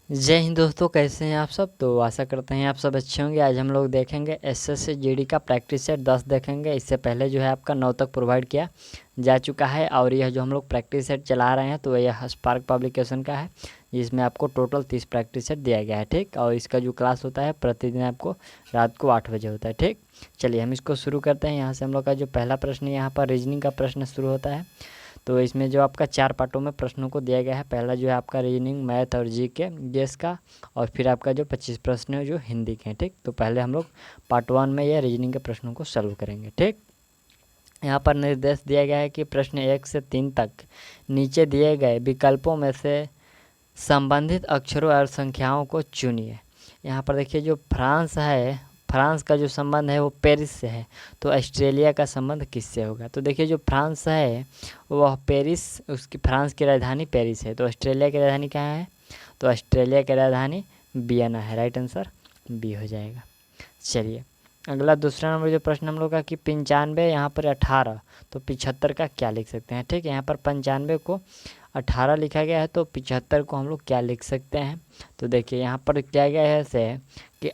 जय हिंद दोस्तों, कैसे हैं आप सब। तो आशा करते हैं आप सब अच्छे होंगे। आज हम लोग देखेंगे एसएससी जीडी का प्रैक्टिस सेट 10 देखेंगे। इससे पहले जो है आपका 9 तक प्रोवाइड किया जा चुका है और यह जो हम लोग प्रैक्टिस सेट चला रहे हैं तो यह स्पार्क पब्लिकेशन का है, जिसमें आपको टोटल 30 प्रैक्टिस सेट दिया गया है। ठीक, और इसका जो क्लास होता है प्रतिदिन आपको रात को 8 बजे होता है। ठीक, चलिए हम इसको शुरू करते हैं। यहाँ से हम लोग का जो पहला प्रश्न है, यहाँ पर रीजनिंग का प्रश्न शुरू होता है। तो इसमें जो आपका 4 पार्टों में प्रश्नों को दिया गया है। पहला जो है आपका रीजनिंग, मैथ और जीके देश का, और फिर आपका जो 25 प्रश्न है जो हिंदी के हैं। ठीक, तो पहले हम लोग पार्ट 1 में यह रीजनिंग के प्रश्नों को सॉल्व करेंगे। ठीक, यहाँ पर निर्देश दिया गया है कि प्रश्न 1 से 3 तक नीचे दिए गए विकल्पों में से संबंधित अक्षरों और संख्याओं को चुनिए। यहाँ पर देखिए जो फ्रांस है, फ्रांस का जो संबंध है वो पेरिस से है, तो ऑस्ट्रेलिया का संबंध किससे होगा। तो देखिए जो फ्रांस है वह पेरिस, उसकी फ्रांस की राजधानी पेरिस है। तो ऑस्ट्रेलिया की राजधानी कहाँ है, तो ऑस्ट्रेलिया की राजधानी वियना है। राइट आंसर बी हो जाएगा। चलिए अगला दूसरा नंबर जो प्रश्न हम लोग का कि 95 यहाँ पर 18, तो 75 का क्या लिख सकते हैं। ठीक, यहाँ पर 95 को 18 लिखा गया है, तो 75 को हम लोग क्या लिख सकते हैं। तो देखिए यहाँ पर क्या गया है ऐसे कि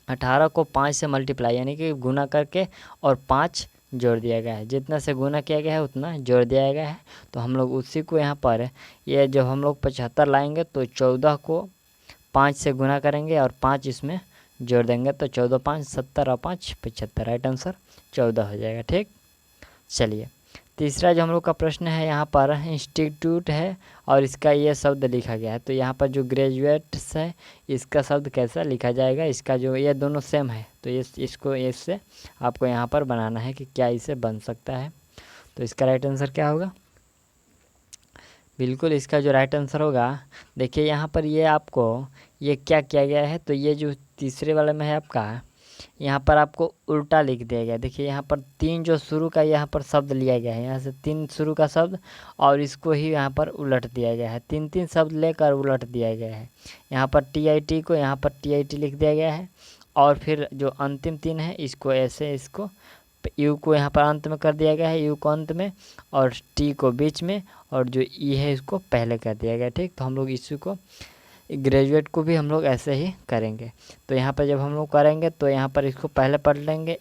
18 को 5 से मल्टीप्लाई यानी कि गुना करके और 5 जोड़ दिया गया है। जितना से गुना किया गया है उतना जोड़ दिया गया है। तो हम लोग उसी को यहाँ पर ये जब हम लोग 75 लाएंगे तो 14 को 5 से गुना करेंगे और 5 इसमें जोड़ देंगे, तो 14 5 70 और 5 75। राइट आंसर 14 हो जाएगा। ठीक, चलिए तीसरा जो हम लोग का प्रश्न है, यहाँ पर इंस्टीट्यूट है और इसका ये शब्द लिखा गया है। तो यहाँ पर जो ग्रेजुएट्स है इसका शब्द कैसा लिखा जाएगा। इसका जो ये दोनों सेम है तो इसको इससे आपको यहाँ पर बनाना है कि क्या इसे बन सकता है। तो इसका राइट आंसर क्या होगा, बिल्कुल इसका जो राइट आंसर होगा, देखिए यहाँ पर ये आपको ये क्या किया गया है। तो ये जो तीसरे वाले में है आपका, यहाँ पर आपको उल्टा लिख दिया गया। देखिए यहाँ पर 3 जो शुरू का यहाँ पर शब्द लिया गया है, यहाँ से 3 शुरू का शब्द और इसको ही यहाँ पर उलट दिया गया है। 3 शब्द लेकर उलट दिया गया है। यहाँ पर TIT को यहाँ पर TIT लिख दिया गया है और फिर जो अंतिम 3 है इसको ऐसे, इसको यू को यहाँ पर अंत में कर दिया गया है, यू को अंत में और टी को बीच में और जो ई है इसको पहले कर दिया गया। ठीक, तो हम लोग इसी को ग्रेजुएट को भी हम लोग ऐसे ही करेंगे। तो यहाँ पर जब हम लोग करेंगे तो यहाँ पर इसको पहले पढ़ लेंगे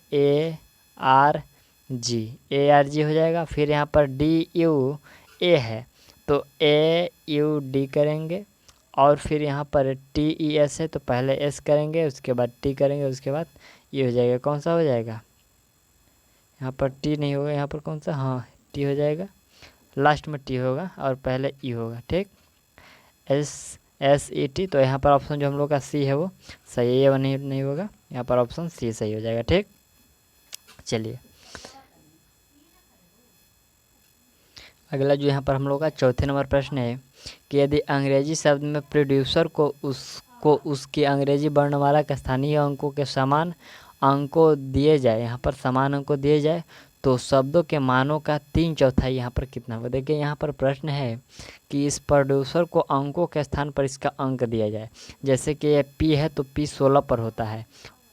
ARG हो जाएगा। फिर यहाँ पर DUA है तो AUD करेंगे और फिर यहाँ पर TES है तो पहले S करेंगे, उसके बाद T करेंगे, उसके बाद ये हो जाएगा। कौन सा हो जाएगा, यहाँ पर T नहीं होगा, यहाँ पर कौन सा, हाँ T हो जाएगा, लास्ट में T होगा और पहले E होगा। ठीक, SET, तो यहाँ पर ऑप्शन जो हम लोग का C है वो सही है, ये नहीं होगा, यहाँ पर ऑप्शन C सही हो जाएगा। ठीक, चलिए अगला जो यहाँ पर हम लोग का चौथे नंबर प्रश्न है कि यदि अंग्रेजी शब्द में प्रोड्यूसर को उसकी अंग्रेजी वर्णमाला के स्थानीय अंकों के समान अंकों दिए जाए, यहाँ पर समान अंकों दिए जाए तो शब्दों के मानों का 3/4 यहाँ पर कितना होगा। देखिए यहाँ पर प्रश्न है कि इस प्रोड्यूसर को अंकों के स्थान पर इसका अंक दिया जाए। जैसे कि ये P है तो P 16 पर होता है,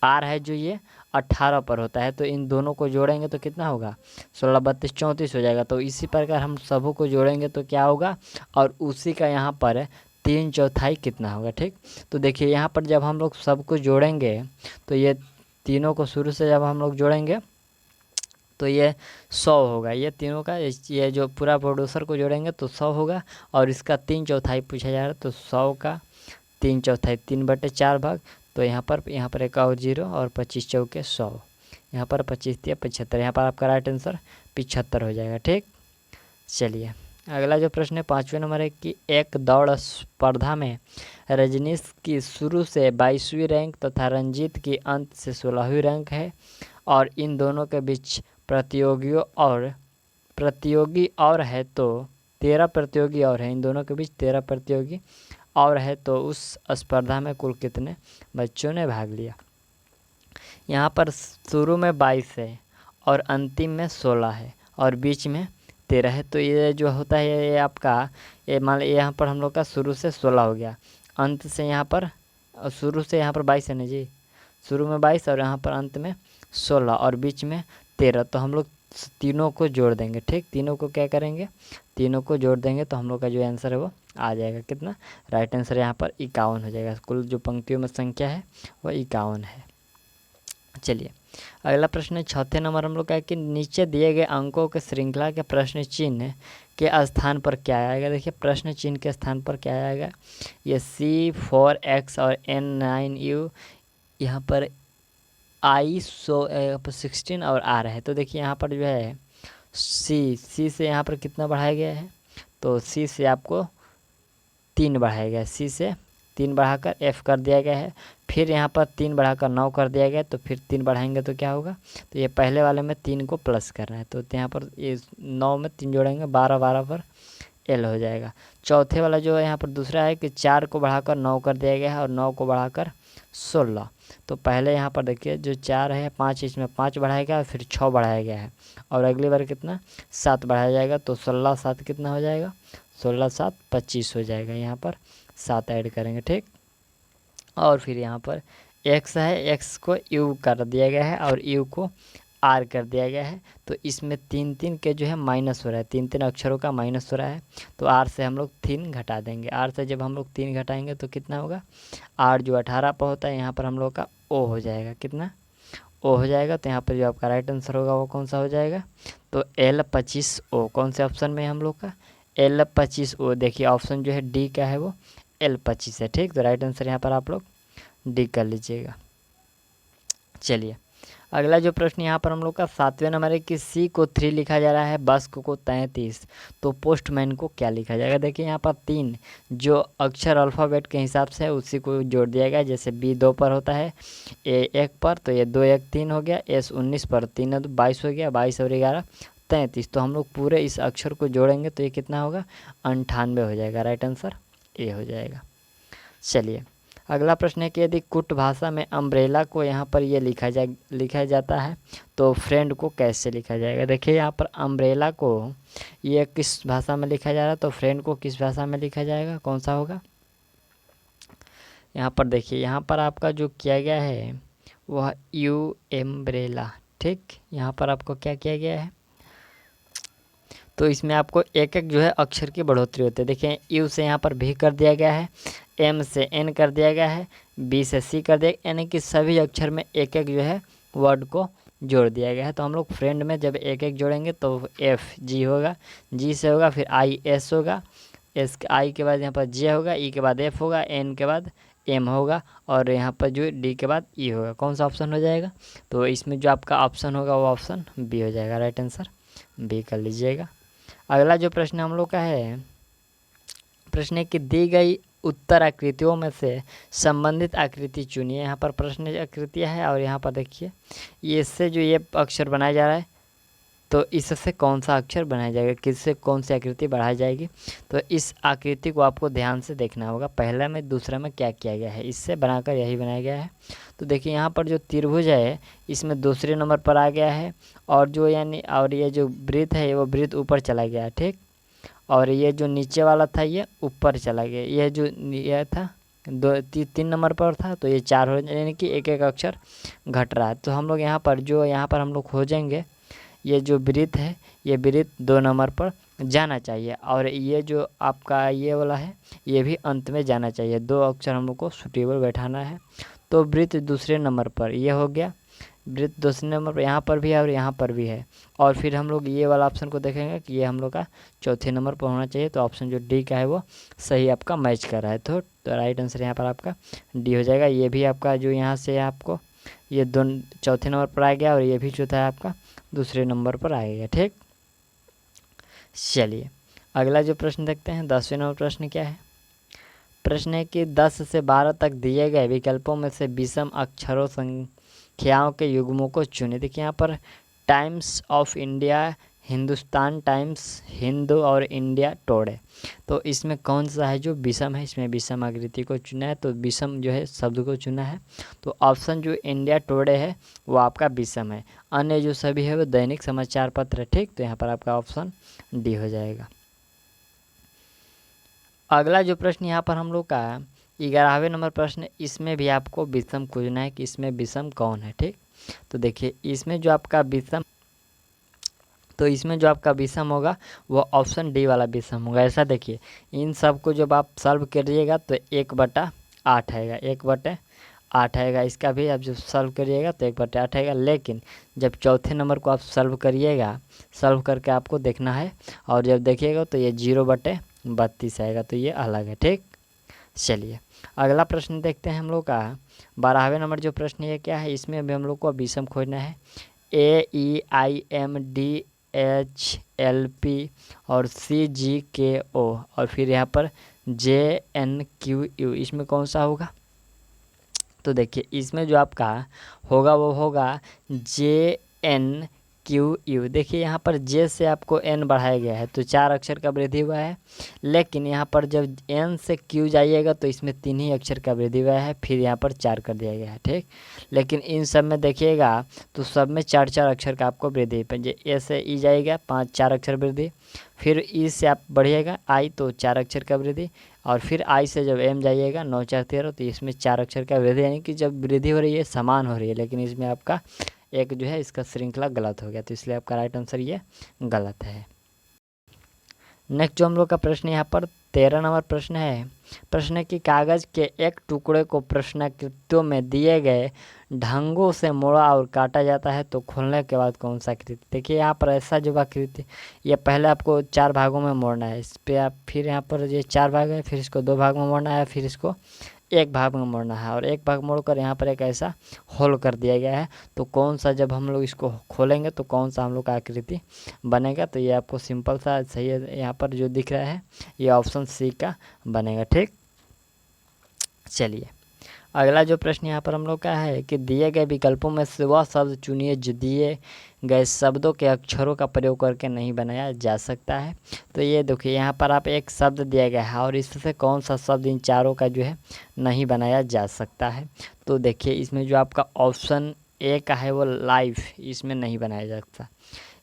R है जो ये 18 पर होता है, तो इन दोनों को जोड़ेंगे तो कितना होगा, 16 32 34 हो जाएगा। तो इसी प्रकार हम सबों को जोड़ेंगे तो क्या होगा और उसी का यहाँ पर 3/4 कितना होगा। ठीक, तो देखिए यहाँ पर जब हम लोग सबको जोड़ेंगे तो ये तीनों को शुरू से जब हम लोग जोड़ेंगे तो ये 100 होगा। ये तीनों का ये जो पूरा प्रोड्यूसर को जोड़ेंगे तो 100 होगा और इसका 3/4 पूछा जा रहा है, तो 100 का 3/4 3/4 भाग, तो यहाँ पर एक और 0 और 25 चौके 100, यहाँ पर 25 3 75, यहाँ पर आपका राइट आंसर 75 हो जाएगा। ठीक, चलिए अगला जो प्रश्न है 5वें नंबर है कि एक दौड़ स्पर्धा में रजनीश की शुरू से 22वीं रैंक तथा रंजीत की अंत से 16वीं रैंक है और इन दोनों के बीच प्रतियोगी और है, तो 13 प्रतियोगी और है, इन दोनों के बीच 13 प्रतियोगी और है, तो उस स्पर्धा में कुल कितने बच्चों ने भाग लिया। यहाँ पर शुरू में 22 है और अंतिम में 16 है और बीच में 13 है, तो ये जो होता है ये आपका ये मान लीजिए यहाँ पर हम लोग का शुरू से 16 हो गया, अंत से यहाँ पर शुरू से यहाँ पर 22 है ना जी, शुरू में 22 और यहाँ पर अंत में 16 और बीच में 13, तो हम लोग तीनों को जोड़ देंगे। ठीक, तीनों को क्या करेंगे, तीनों को जोड़ देंगे तो हम लोग का जो आंसर है वो आ जाएगा कितना, राइट आंसर यहाँ पर 51 हो जाएगा। कुल जो पंक्तियों में संख्या है वह 51 है। चलिए अगला प्रश्न है चौथे नंबर हम लोग का है कि नीचे दिए गए अंकों के श्रृंखला के प्रश्न चिन्ह के स्थान पर क्या आएगा। देखिए प्रश्न चिन्ह के स्थान पर क्या आएगा, ये C4X और N9U, यहाँ पर I16 और R है। तो देखिए यहाँ पर जो है C से यहाँ पर कितना बढ़ाया गया है, तो C से आपको 3 बढ़ाया गया है, C से 3 बढ़ाकर F कर दिया गया है। फिर यहाँ पर 3 बढ़ाकर 9 कर दिया गया, तो फिर 3 बढ़ाएंगे तो क्या होगा, तो ये पहले वाले में 3 को प्लस करना है, तो यहाँ पर ये 9 में 3 जोड़ेंगे 12, 12 पर L हो जाएगा। चौथे वाला जो है यहाँ पर दूसरा है कि 4 को बढ़ाकर 9 कर दिया गया है और 9 को बढ़ाकर 16। तो पहले यहाँ पर देखिए जो 4 है 5, इसमें 5 बढ़ाया गया, फिर 6 बढ़ाया गया है और अगली बार कितना 7 बढ़ाया जाएगा, तो 16 7 कितना हो जाएगा, 16 7 25 हो जाएगा। यहाँ पर 7 ऐड करेंगे, ठीक। और फिर यहाँ पर x है, x को u कर दिया गया है और u को r कर दिया गया है। तो इसमें 3 3 के जो है माइनस हो रहा है, 3 3 अक्षरों का माइनस हो रहा है। तो r से हम लोग 3 घटा देंगे, r से जब हम लोग 3 घटाएंगे तो कितना होगा, r जो 18 पर होता है यहाँ पर हम लोग का o हो जाएगा, कितना o हो जाएगा। तो यहाँ पर जो आपका राइट आंसर होगा वो कौन सा हो जाएगा, तो L25O। कौन से ऑप्शन में हम लोग का L25O। देखिए ऑप्शन जो है डी का है वो L25 है, ठीक। तो राइट आंसर यहाँ पर आप लोग डी कर लीजिएगा। चलिए अगला जो प्रश्न यहाँ पर हम लोग का 7वें नंबर है कि C को 3 लिखा जा रहा है, बस्क को 33, तो पोस्टमैन को क्या लिखा जाएगा। देखिए यहाँ पर 3 जो अक्षर अल्फ़ाबेट के हिसाब से है उसी को जोड़ दिया गया। जैसे B 2 पर होता है, A 1 पर, तो ये 2 1 3 हो गया, S 19 पर 3 22 हो गया, 22 और 11 33। तो हम लोग पूरे इस अक्षर को जोड़ेंगे तो ये कितना होगा, 98 हो जाएगा। राइट आंसर ए हो जाएगा। चलिए अगला प्रश्न है कि यदि कुट भाषा में अम्ब्रेला को यहाँ पर ये लिखा जाता है तो फ्रेंड को कैसे लिखा जाएगा। देखिए यहाँ पर अम्ब्रेला को ये किस भाषा में लिखा जा रहा है, तो फ्रेंड को किस भाषा में लिखा जाएगा, कौन सा होगा। यहाँ पर देखिए यहाँ पर आपका जो किया गया है वह यू एम्ब्रेला, ठीक। यहाँ पर आपको क्या किया गया है, तो इसमें आपको एक एक जो है अक्षर की बढ़ोतरी होती है। देखिए यू से यहाँ पर भी कर दिया गया है, एम से एन कर दिया गया है, बी से सी कर दिया, यानी कि सभी अक्षर में एक एक जो है वर्ड को जोड़ दिया गया है। तो हम लोग फ्रेंड में जब एक एक जोड़ेंगे तो एफ जी होगा, जी से होगा, फिर आई एस होगा, एस आई के बाद यहाँ पर जे होगा, ई के बाद एफ होगा, एन के बाद एम होगा और यहाँ पर जो डी के बाद ई होगा। कौन सा ऑप्शन हो जाएगा, तो इसमें जो आपका ऑप्शन होगा वो ऑप्शन बी हो जाएगा। राइट आंसर बी कर लीजिएगा। अगला जो प्रश्न हम लोग का है, प्रश्न है कि दी गई उत्तर आकृतियों में से संबंधित आकृति चुनिए। यहाँ पर प्रश्न आकृतियाँ है और यहाँ पर देखिए ये इससे जो ये अक्षर बनाया जा रहा है तो इससे कौन सा अक्षर बनाया जाएगा, किससे कौन सी आकृति बढ़ाई जाएगी। तो इस आकृति को आपको ध्यान से देखना होगा, पहला में दूसरा में क्या किया गया है, इससे बनाकर यही बनाया गया है। तो देखिए यहाँ पर जो त्रिभुज है इसमें दूसरे नंबर पर आ गया है और जो यानी और ये जो वृत्त है वो वृत्त ऊपर चला गया है, ठीक। और ये जो नीचे वाला था ये ऊपर चला गया, ये जो ये था 3 नंबर पर था तो ये 4 हो, यानी कि एक एक अक्षर घट रहा है। तो हम लोग यहाँ पर हम लोग खोजेंगे ये जो वृत्त है ये वृत्त 2 नंबर पर जाना चाहिए और ये जो आपका ये वाला है ये भी अंत में जाना चाहिए। 2 अक्षर हम लोग को सुटेबल बैठाना है। तो वृत्त दूसरे नंबर पर ये हो गया, वृत्त दूसरे नंबर पर यहाँ पर भी है और यहाँ पर भी है। और फिर हम लोग ये वाला ऑप्शन को देखेंगे कि ये हम लोग का चौथे नंबर पर होना चाहिए। तो ऑप्शन जो डी का है वो सही आपका मैच कर रहा है, तो राइट आंसर यहाँ पर आपका डी हो जाएगा। ये भी आपका जो यहाँ से आपको ये दोनों चौथे नंबर पर आ गया और ये भी जो था आपका दूसरे नंबर पर आएगा, ठीक। चलिए अगला जो प्रश्न देखते हैं 10वें नंबर प्रश्न क्या है। प्रश्न है कि 10 से 12 तक दिए गए विकल्पों में से विषम अक्षरों संख्याओं के युग्मों को चुनें। देखिए यहाँ पर times of India, Hindustan times, Hindu और इंडिया टुडे, तो इसमें कौन सा है जो विषम है, इसमें विषम आकृति को चुना है। तो विषम जो है शब्द को चुना है, तो ऑप्शन जो इंडिया टुडे है वो आपका विषम है। अन्य जो सभी है वो दैनिक समाचार पत्र है, ठीक। तो यहाँ पर आपका ऑप्शन डी हो जाएगा। अगला जो प्रश्न यहाँ पर हम लोग का 11वें नंबर प्रश्न, इसमें भी आपको विषम खोजना है कि इसमें विषम कौन है, ठीक। तो देखिए इसमें जो आपका विषम तो इसमें जो आपका विषम होगा वो ऑप्शन डी वाला विषम होगा। ऐसा देखिए, इन सब को जब आप सॉल्व करिएगा तो 1/8 आएगा, 1/8 आएगा। इसका भी आप जब सॉल्व करिएगा तो 1/8 आएगा। लेकिन जब चौथे नंबर को आप सॉल्व करिएगा, सॉल्व करके आपको देखना है, और जब देखिएगा तो ये 0/32 आएगा, तो ये अलग है। ठीक, चलिए अगला प्रश्न देखते हैं हम लोग का 12वें नंबर जो प्रश्न ये क्या है, इसमें भी हम लोग को विषम खोजना है। AEIMDHLP और CGKO और फिर यहाँ पर JNQU, इसमें कौन सा होगा? तो देखिए इसमें जो आपका होगा वो होगा JNQU। देखिए यहाँ पर J से आपको N बढ़ाया गया है तो 4 अक्षर का वृद्धि हुआ है, लेकिन यहाँ पर जब N से Q जाइएगा तो इसमें 3 ही अक्षर का वृद्धि हुआ है, फिर यहाँ पर 4 कर दिया गया है। ठीक, लेकिन इन सब में देखिएगा तो सब में 4-4 अक्षर का आपको वृद्धि, A से E जाएगा 4 अक्षर वृद्धि, फिर E से आप बढ़िएगा I तो 4 अक्षर का वृद्धि, और फिर I से जब M जाइएगा 9 4 13 तो इसमें 4 अक्षर का वृद्धि, यानी कि जब वृद्धि हो रही है समान हो रही है, लेकिन इसमें आपका एक जो है इसका श्रृंखला गलत हो गया, तो इसलिए आपका राइट आंसर ये गलत है। नेक्स्ट जो हम लोग का प्रश्न यहाँ पर 13 नंबर प्रश्न है। प्रश्न है कि कागज के एक टुकड़े को प्रश्नाकृतियों में दिए गए ढंगों से मोड़ा और काटा जाता है तो खोलने के बाद कौन सा आकृति? देखिए यहाँ पर ऐसा जो आकृति, ये पहले आपको 4 भागों में मोड़ना है, इस पर आप फिर यहाँ पर ये 4 भाग है, फिर इसको 2 भाग में मोड़ना है, फिर इसको 1 भाग में मोड़ना है, और 1 भाग मोड़कर यहाँ पर एक ऐसा होल कर दिया गया है। तो कौन सा जब हम लोग इसको खोलेंगे तो कौन सा हम लोग का आकृति बनेगा? तो ये आपको सिंपल सा सही है, यहाँ पर जो दिख रहा है ये ऑप्शन सी का बनेगा। ठीक, चलिए अगला जो प्रश्न यहाँ पर हम लोग का है कि दिए गए विकल्पों में से वह शब्द चुनिए जो दिए गए शब्दों के अक्षरों का प्रयोग करके नहीं बनाया जा सकता है। तो ये देखिए यहाँ पर आप एक शब्द दिया गया है और इससे कौन सा शब्द इन चारों का जो है नहीं बनाया जा सकता है। तो देखिए इसमें जो आपका ऑप्शन ए का है वो लाइफ, इसमें नहीं बनाया जा सकता,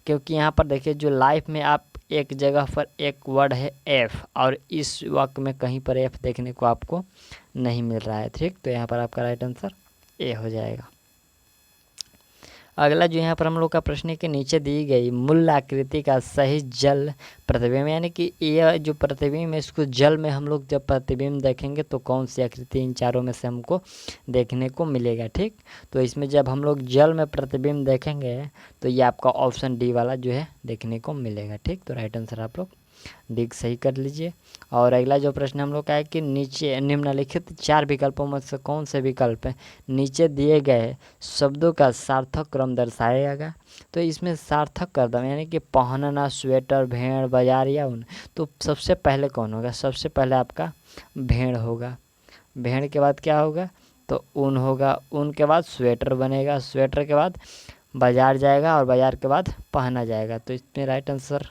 क्योंकि यहाँ पर देखिए जो लाइफ में आप एक जगह पर एक वर्ड है एफ, और इस वाक्य में कहीं पर एफ देखने को आपको नहीं मिल रहा है। ठीक, तो यहाँ पर आपका राइट आंसर ए हो जाएगा। अगला जो यहाँ पर हम लोग का प्रश्न है कि नीचे दी गई मूल आकृति का सही जल प्रतिबिंब, यानी कि ये जो प्रतिबिंब है इसको जल में हम लोग जब प्रतिबिंब देखेंगे तो कौन सी आकृति इन चारों में से हमको देखने को मिलेगा। ठीक, तो इसमें जब हम लोग जल में प्रतिबिंब देखेंगे तो ये आपका ऑप्शन डी वाला जो है देखने को मिलेगा। ठीक, तो राइट आंसर आप लोग डी सही कर लीजिए। और अगला जो प्रश्न हम लोग का है कि नीचे निम्नलिखित 4 विकल्पों में से कौन से विकल्प नीचे दिए गए शब्दों का सार्थक क्रम दर्शाएगा? तो इसमें सार्थक क्रम यानी कि पहनना, स्वेटर, भेड़, बाजार या ऊन, तो सबसे पहले कौन होगा? सबसे पहले आपका भेड़ होगा, भेड़ के बाद क्या होगा? तो ऊन होगा, ऊन के बाद स्वेटर बनेगा, स्वेटर के बाद बाजार जाएगा और बाजार के बाद पहना जाएगा। तो इसमें राइट आंसर,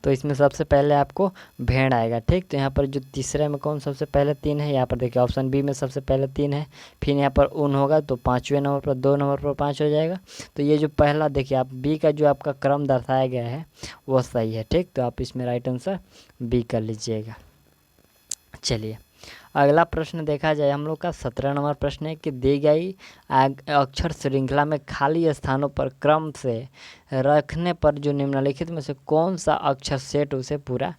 तो इसमें सबसे पहले आपको भेड़ आएगा। ठीक, तो यहाँ पर जो तीसरे में कौन सबसे पहले 3 है, यहाँ पर देखिए ऑप्शन बी में सबसे पहले 3 है, फिर यहाँ पर ऊन होगा तो 5वें नंबर पर, 2 नंबर पर 5 हो जाएगा। तो ये जो पहला देखिए आप बी का जो आपका क्रम दर्शाया गया है वो सही है। ठीक, तो आप इसमें राइट आंसर बी कर लीजिएगा। चलिए अगला प्रश्न देखा जाए हम लोग का 17 नंबर प्रश्न है कि दी गई अक्षर श्रृंखला में खाली स्थानों पर क्रम से रखने पर जो निम्नलिखित में से कौन सा अक्षर सेट उसे पूरा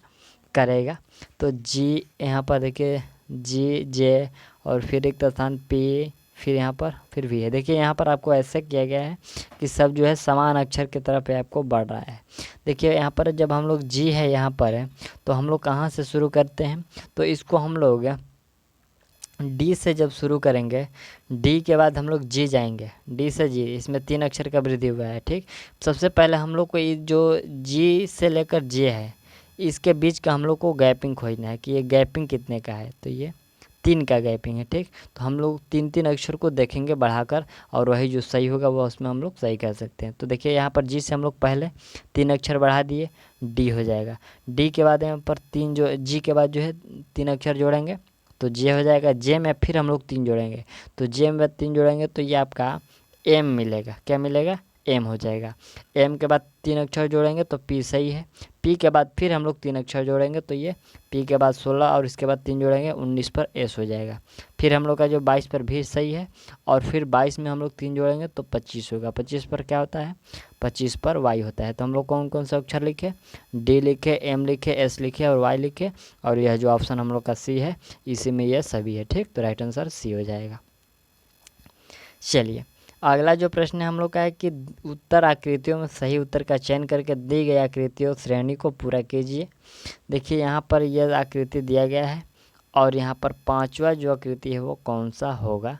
करेगा? तो जी, यहाँ पर देखिए जी, जे और फिर एक स्थान पी, फिर यहाँ पर फिर भी है। देखिए यहाँ पर आपको ऐसे किया गया है कि सब जो है समान अक्षर की तरफ आपको बढ़ रहा है। देखिए यहाँ पर जब हम लोग जी है यहाँ पर है तो हम लोग कहाँ से शुरू करते हैं? तो इसको हम लोग डी से जब शुरू करेंगे, डी के बाद हम लोग जी जाएंगे, डी से जी, इसमें 3 अक्षर का वृद्धि हुआ है। ठीक, सबसे पहले हम लोग को ये जो जी से लेकर जे है इसके बीच का हम लोग को गैपिंग खोजना है कि ये गैपिंग कितने का है, तो ये 3 का गैपिंग है। ठीक, तो हम लोग 3-3 अक्षर को देखेंगे बढ़ाकर और वही जो सही होगा वो उसमें हम लोग सही कर सकते हैं। तो देखिए यहाँ पर जी से हम लोग पहले 3 अक्षर बढ़ा दिए, डी हो जाएगा, डी के बाद यहाँ पर 3 जो जी के बाद जो है 3 अक्षर जोड़ेंगे तो जे हो जाएगा, जे में फिर हम लोग 3 जोड़ेंगे, तो जे में 3 जोड़ेंगे तो ये आपका एम मिलेगा, क्या मिलेगा? एम हो जाएगा। एम के बाद 3 अक्षर जोड़ेंगे तो पी सही है, पी के बाद फिर हम लोग 3 अक्षर जोड़ेंगे, तो ये पी के बाद 16 और इसके बाद 3 जोड़ेंगे 19 पर एस हो जाएगा। फिर हम लोग का जो 22 पर भी सही है, और फिर 22 में हम लोग 3 जोड़ेंगे तो 25 होगा। 25 पर क्या होता है, 25 पर वाई होता है। तो हम लोग कौन कौन सा अक्षर लिखे, डी लिखे, एम लिखे, एस लिखे और वाई लिखे, और यह जो ऑप्शन हम लोग का सी है इसी में यह सभी है। ठीक, तो राइट आंसर सी हो जाएगा। चलिए अगला जो प्रश्न है हम लोग का है कि उत्तर आकृतियों में सही उत्तर का चयन करके दी गई आकृतियों श्रेणी को पूरा कीजिए। देखिए यहाँ पर यह आकृति दिया गया है, और यहाँ पर पांचवा जो आकृति है वो कौन सा होगा,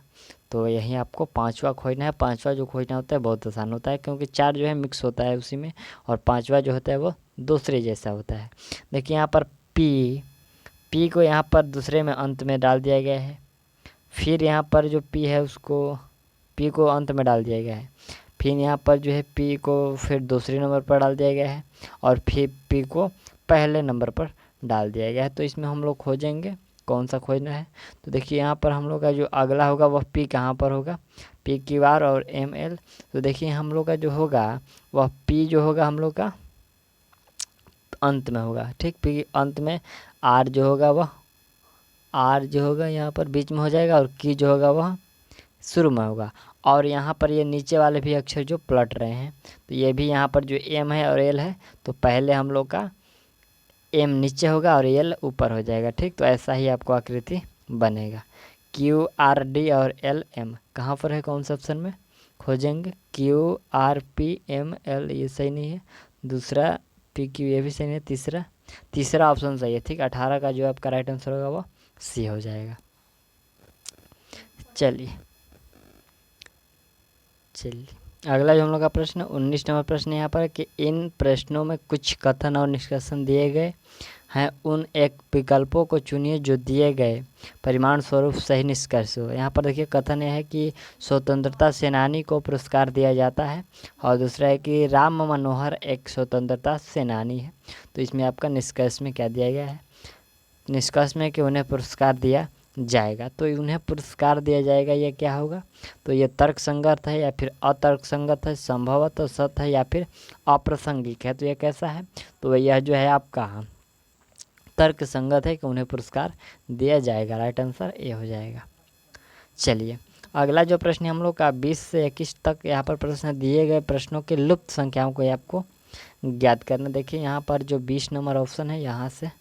तो यहीं आपको पांचवा खोजना है। पांचवा जो खोजना होता है बहुत आसान होता है, क्योंकि 4 जो है मिक्स होता है उसी में, और पांचवा जो होता है वो दूसरे जैसा होता है। देखिए यहाँ पर पी को यहाँ पर दूसरे में अंत में डाल दिया गया है, फिर यहाँ पर जो पी है उसको पी को अंत में डाल दिया गया है, फिर यहाँ पर जो है पी को फिर दूसरे नंबर पर डाल दिया गया है, और फिर पी को पहले नंबर पर डाल दिया गया है। तो इसमें हम लोग खोजेंगे कौन सा खोजना है। तो देखिए यहाँ पर हम लोग का जो अगला होगा वह पी कहाँ पर होगा, पी क्यू आर और एम एल। तो देखिए हम लोग का जो होगा वह पी जो होगा हम लोग का अंत में होगा। ठीक, पी अंत में, आर जो होगा वह आर जो होगा यहाँ पर बीच में हो जाएगा, और की जो होगा वह शुरू में होगा। और यहाँ पर ये नीचे वाले भी अक्षर जो पलट रहे हैं, तो ये भी यहाँ पर जो एम है और एल है, तो पहले हम लोग का एम नीचे होगा और एल ऊपर हो जाएगा। ठीक, तो ऐसा ही आपको आकृति बनेगा। क्यू आर डी और एल एम कहाँ पर है, कौन सा ऑप्शन में खोजेंगे, Q R P M L ये सही नहीं है, दूसरा पी क्यू ये भी सही नहीं है, तीसरा ऑप्शन सही है। ठीक, 18 का जो आपका राइट आंसर होगा वो सी हो जाएगा। चलिए अगला जो हम लोग का प्रश्न 19 नंबर प्रश्न यहाँ पर है कि इन प्रश्नों में कुछ कथन और निष्कर्षण दिए गए हैं, उन एक विकल्पों को चुनिए जो दिए गए परिमाण स्वरूप सही निष्कर्ष हो। यहाँ पर देखिए कथन यह है कि स्वतंत्रता सेनानी को पुरस्कार दिया जाता है, और दूसरा है कि राम मनोहर एक स्वतंत्रता सेनानी है। तो इसमें आपका निष्कर्ष में क्या दिया गया है, निष्कर्ष में कि उन्हें पुरस्कार दिया जाएगा। तो उन्हें पुरस्कार दिया जाएगा ये क्या होगा, तो ये तर्क संगत है या फिर अतर्क संगत है, संभवतः सत्य है या फिर अप्रासंगिक है। तो ये कैसा है, तो यह जो है आपका तर्क संगत है कि उन्हें पुरस्कार दिया जाएगा। राइट आंसर ए हो जाएगा। चलिए अगला जो प्रश्न हम लोग का 20 से 21 तक यहाँ पर प्रश्न दिए गए प्रश्नों के लुप्त संख्याओं को आपको ज्ञात करना। देखिए यहाँ पर जो 20 नंबर ऑप्शन है यहाँ से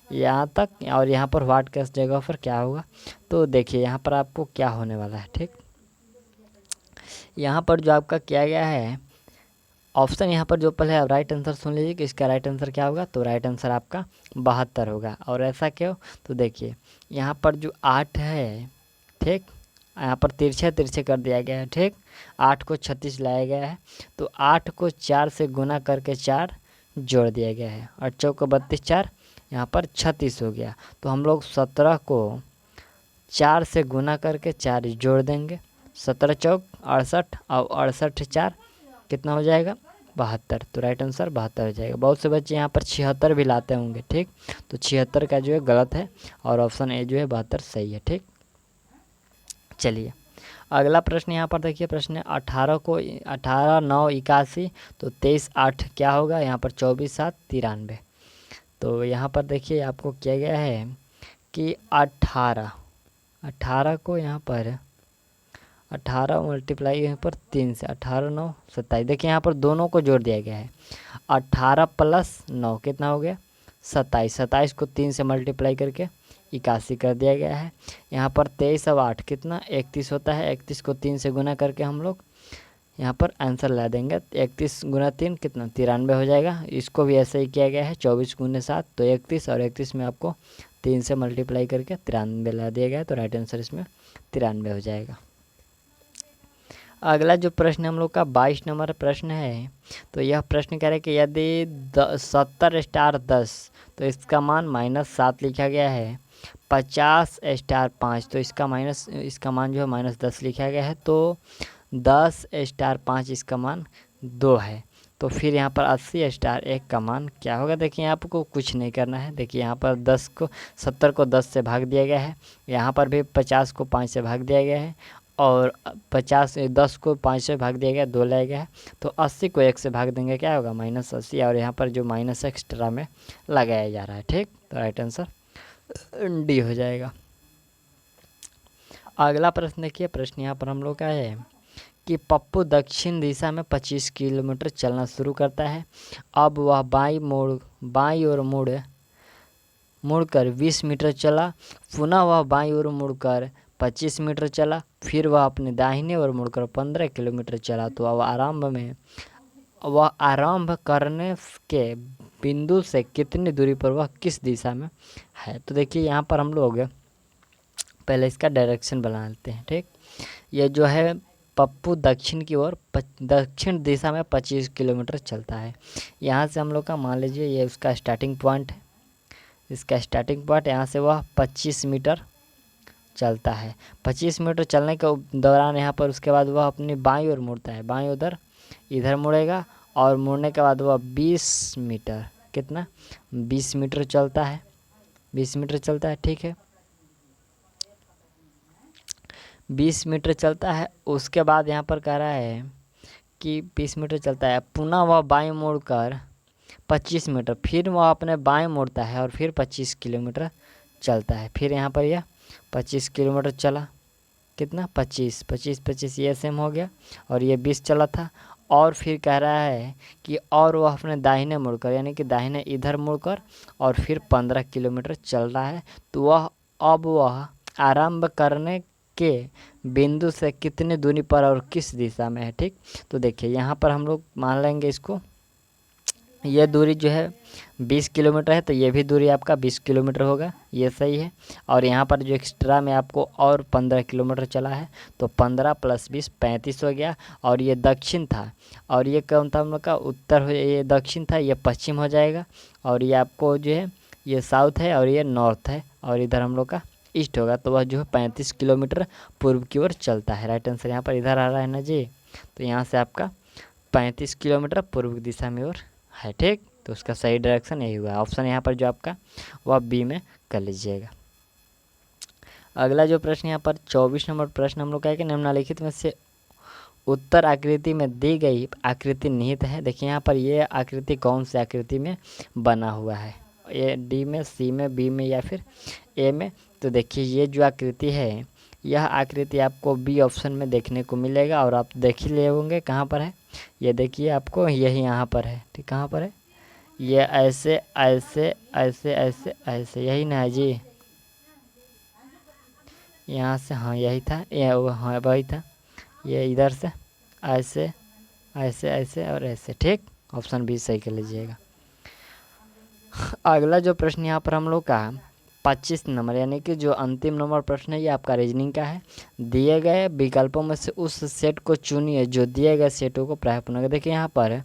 यहाँ तक, और यहाँ पर व्हाट किस जगह पर क्या होगा, तो देखिए यहाँ पर आपको क्या होने वाला है। ठीक, यहाँ पर जो आपका किया गया है ऑप्शन यहाँ पर जो पहले आप राइट आंसर सुन लीजिए कि इसका राइट आंसर क्या होगा, तो राइट आंसर आपका 72 होगा। और ऐसा क्यों, तो देखिए यहाँ पर जो 8 है, ठीक, यहाँ पर तिरछे तिरछे कर दिया गया है। ठीक, 8 को 36 लाया गया है, तो 8 को 4 से गुना करके 4 जोड़ दिया गया है, और 4 को 32, 4 यहाँ पर 36 हो गया। तो हम लोग 17 को 4 से गुना करके 4 जोड़ देंगे, 17 चौक 68 और 68 4 कितना हो जाएगा 72। तो राइट आंसर 72 हो जाएगा। बहुत से बच्चे यहाँ पर 76 भी लाते होंगे। ठीक, तो 76 का जो है गलत है, और ऑप्शन ए जो है 72 सही है। ठीक, चलिए अगला प्रश्न यहाँ पर देखिए, प्रश्न 18 को 18 9 81, तो 23 8 क्या होगा, यहाँ पर 24 7 93। तो यहाँ पर देखिए आपको किया गया है कि 18 को यहाँ पर 18 मल्टीप्लाई यहाँ पर 3 से 18 9 27। देखिए यहाँ पर दोनों को जोड़ दिया गया है, 18 प्लस 9 कितना हो गया 27, 27 को 3 से मल्टीप्लाई करके 81 कर दिया गया है। यहाँ पर 23 और 8 कितना 31 होता है, 31 को 3 से गुना करके हम लोग यहाँ पर आंसर ला देंगे। 31 गुना 3 कितना 93 हो जाएगा। इसको भी ऐसे ही किया गया है, 24 गुने 7 तो 31, और 31 में आपको 3 से मल्टीप्लाई करके 93 ला दिया गया है। तो राइट आंसर इसमें 93 हो जाएगा। अगला जो प्रश्न हम लोग का 22 नंबर प्रश्न है, तो यह प्रश्न कह रहा है कि यदि 70 स्टार 10 तो इसका मान -7 लिखा गया है, 50 स्टार 5 तो इसका मान जो है -10 लिखा गया है, तो 10 स्टार 5 इसका मान 2 है। तो फिर यहाँ पर 80 स्टार 1 का मान क्या होगा। देखिए आपको कुछ नहीं करना है। देखिए यहाँ पर 70 को 10 से भाग दिया गया है, यहाँ पर भी 50 को 5 से भाग दिया गया है, और 10 को 5 से भाग दिया गया, 2 लाया गया है, तो 80 को 1 से भाग देंगे, क्या होगा -80, और यहाँ पर जो माइनस एक्स्ट्रा में लगाया जा रहा है। ठीक, तो राइट आंसर डी हो जाएगा। अगला प्रश्न देखिए, प्रश्न यहाँ पर हम लोग का है कि पप्पू दक्षिण दिशा में 25 किलोमीटर चलना शुरू करता है। अब वह बाईं ओर मुड़कर 20 मीटर चला, पुनः वह बाईं ओर मुड़कर 25 मीटर चला, फिर वह अपने दाहिने ओर मुड़कर 15 किलोमीटर चला। तो वह आरंभ करने के बिंदु से कितनी दूरी पर वह किस दिशा में है। तो देखिए यहाँ पर हम लोग पहले इसका डायरेक्शन बना लेते हैं। ठीक, ये जो है पप्पू दक्षिण की ओर दक्षिण दिशा में 25 किलोमीटर चलता है। यहाँ से हम लोग का मान लीजिए ये उसका स्टार्टिंग पॉइंट है, इसका स्टार्टिंग पॉइंट यहाँ से वह 25 मीटर चलता है। 25 मीटर चलने के दौरान यहाँ पर उसके बाद वह अपनी बाईं ओर मुड़ता है, बाईं उधर इधर मुड़ेगा, और मुड़ने के बाद वह 20 मीटर, कितना 20 मीटर चलता है, 20 मीटर चलता है। ठीक है, 20 मीटर चलता है। उसके बाद यहाँ पर कह रहा है कि 20 मीटर चलता है, पुनः वह बाईं मुड़कर 25 मीटर, फिर वह अपने बाएं मुड़ता है और फिर 25 किलोमीटर चलता है। फिर यहाँ पर यह 25 किलोमीटर चला, कितना 25 ये सेम हो गया, और ये 20 चला था। और फिर कह रहा है कि और वह अपने दाहिने मुड़कर, यानी कि दाहिने इधर मुड़कर और फिर 15 किलोमीटर चल रहा है। तो वह आरंभ करने के बिंदु से कितनी दूरी पर और किस दिशा में है। ठीक, तो देखिए यहाँ पर हम लोग मान लेंगे इसको, ये दूरी जो है 20 किलोमीटर है, तो ये भी दूरी आपका 20 किलोमीटर होगा, ये सही है। और यहाँ पर जो एक्स्ट्रा में आपको और 15 किलोमीटर चला है, तो 15 + 20 35 हो गया। और ये दक्षिण था, और ये कौन था हम लोग का उत्तर हो, ये दक्षिण था, ये पश्चिम हो जाएगा। और ये आपको जो है ये साउथ है, और ये नॉर्थ है, और इधर हम लोग का ईस्ट होगा। तो वह जो है 35 किलोमीटर पूर्व की ओर चलता है। राइट आंसर यहाँ पर इधर आ रहा है ना जी, तो यहाँ से आपका 35 किलोमीटर पूर्व दिशा में ओर है। ठीक, तो उसका सही डायरेक्शन यही हुआ। ऑप्शन यहाँ पर जो आपका वह बी में कर लीजिएगा। अगला जो प्रश्न यहाँ पर 24 नंबर प्रश्न हम लोग का है कि निम्नलिखित में से उत्तर आकृति में दी गई आकृति निहित है। देखिए यहाँ पर ये आकृति कौन सी आकृति में बना हुआ है, ए डी में, सी में, बी में या फिर ए में। तो देखिए ये जो आकृति है, यह आकृति आपको बी ऑप्शन में देखने को मिलेगा, और आप देख ही ले होंगे कहाँ पर है। ये देखिए आपको यही यहाँ पर है। ठीक, कहाँ पर है ये, ऐसे ऐसे ऐसे ऐसे ऐसे, यही ना है जी, यहाँ से, हाँ यही था, ये हाँ वही था, ये इधर से ऐसे ऐसे ऐसे और ऐसे। ठीक, ऑप्शन बी सही कर लीजिएगा। अगला जो प्रश्न यहाँ पर हम लोग का 25 नंबर, यानी कि जो अंतिम नंबर प्रश्न है, ये आपका रीजनिंग का है। दिए गए विकल्पों में से उस सेट को चुनिए जो दिए गए सेटों को प्रायः पूर्ण करे। देखिए यहाँ पर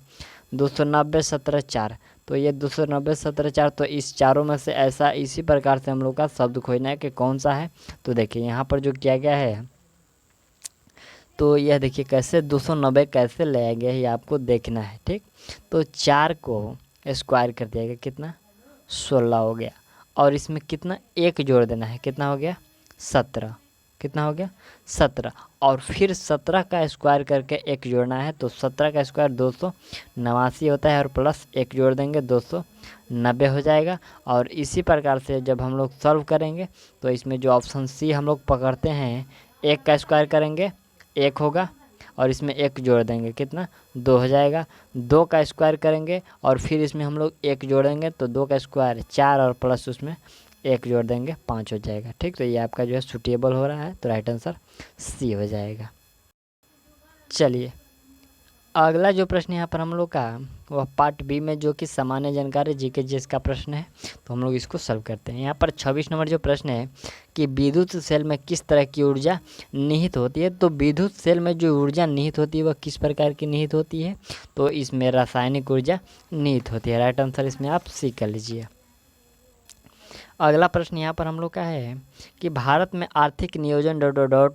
290 17 4, तो ये 290 17 4, तो इस चारों में से ऐसा इसी प्रकार से हम लोग का शब्द खोजना है कि कौन सा है। तो देखिए यहाँ पर जो किया गया है, तो यह देखिए कैसे 290 कैसे लाया गया है, ये आपको देखना है। ठीक, तो 4 को स्क्वायर कर दिया गया, कितना 16 हो गया, और इसमें कितना 1 जोड़ देना है, कितना हो गया 17, कितना हो गया 17, और फिर 17 का स्क्वायर करके 1 जोड़ना है। तो 17 का स्क्वायर 289 होता है, और प्लस 1 जोड़ देंगे 290 हो जाएगा। और इसी प्रकार से जब हम लोग सॉल्व करेंगे, तो इसमें जो ऑप्शन सी हम लोग पकड़ते हैं, 1 का स्क्वायर करेंगे 1 होगा, और इसमें 1 जोड़ देंगे, कितना 2 हो जाएगा। 2 का स्क्वायर करेंगे और फिर इसमें हम लोग 1 जोड़ेंगे, तो 2 का स्क्वायर 4, और प्लस उसमें 1 जोड़ देंगे 5 हो जाएगा। ठीक, तो ये आपका जो है सूटेबल हो रहा है, तो राइट आंसर सी हो जाएगा। चलिए अगला जो प्रश्न यहाँ पर हम लोग का वह पार्ट बी में, जो कि सामान्य जानकारी जीके जीएस का प्रश्न है, तो हम लोग इसको सॉल्व करते हैं। यहाँ पर 26 नंबर जो प्रश्न है कि विद्युत सेल में किस तरह की ऊर्जा निहित होती है। तो विद्युत सेल में जो ऊर्जा निहित होती है वह किस प्रकार की निहित होती है, तो इसमें रासायनिक ऊर्जा निहित होती है। राइट आंसर इसमें आप सी कर लीजिए। अगला प्रश्न यहाँ पर हम लोग का है कि भारत में आर्थिक नियोजन ...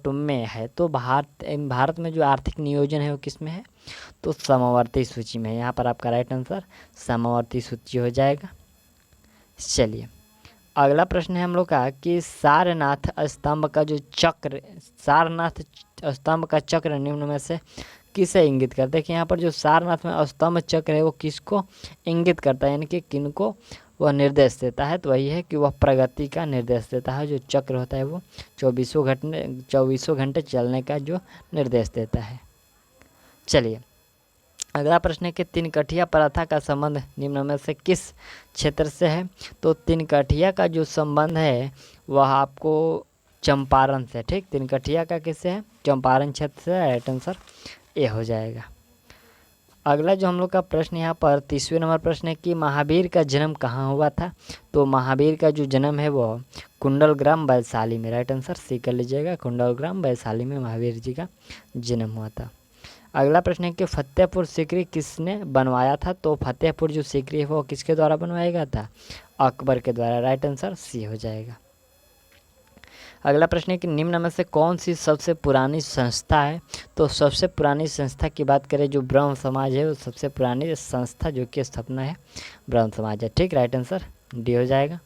में है। तो भारत में जो आर्थिक नियोजन है वो किस में है, तो समवर्ती सूची में है। यहाँ पर आपका राइट आंसर समवर्ती सूची हो जाएगा। चलिए अगला प्रश्न है हम लोग का कि सारनाथ स्तंभ का जो चक्र, सारनाथ स्तंभ का चक्र निम्न में से किसे इंगित करता है? कि यहाँ पर जो सारनाथ में स्तंभ चक्र है वो किसको इंगित करता है, यानी कि किनको वह निर्देश देता है? तो वही है कि वह प्रगति का निर्देश देता है। जो चक्र होता है वो 24 घंटे चलने का जो निर्देश देता है। चलिए अगला प्रश्न है कि तिनकठिया प्रथा का संबंध निम्न में से किस क्षेत्र से है? तो तिनकठिया का जो संबंध है वह आपको चंपारण से, ठीक, तिनकठिया का किससे है? चंपारण क्षेत्र से। राइट आंसर ए हो जाएगा। अगला जो हम लोग का प्रश्न यहाँ पर 30वें नंबर प्रश्न है कि महावीर का जन्म कहाँ हुआ था? तो महावीर का जो जन्म है वो कुंडलग्राम वैशाली में। राइट आंसर सी कर लीजिएगा, कुंडलग्राम वैशाली में महावीर जी का जन्म हुआ था। अगला प्रश्न है कि फतेहपुर सीकरी किसने बनवाया था? तो फतेहपुर जो सीकरी है वो किसके द्वारा बनवाया गया था? अकबर के द्वारा। राइट आंसर सी हो जाएगा। अगला प्रश्न है कि निम्न में से कौन सी सबसे पुरानी संस्था है? तो सबसे पुरानी संस्था की बात करें जो ब्रह्म समाज है, वो सबसे पुरानी संस्था जो कि स्थापना है ब्रह्म समाज है। ठीक, राइट आंसर डी हो जाएगा।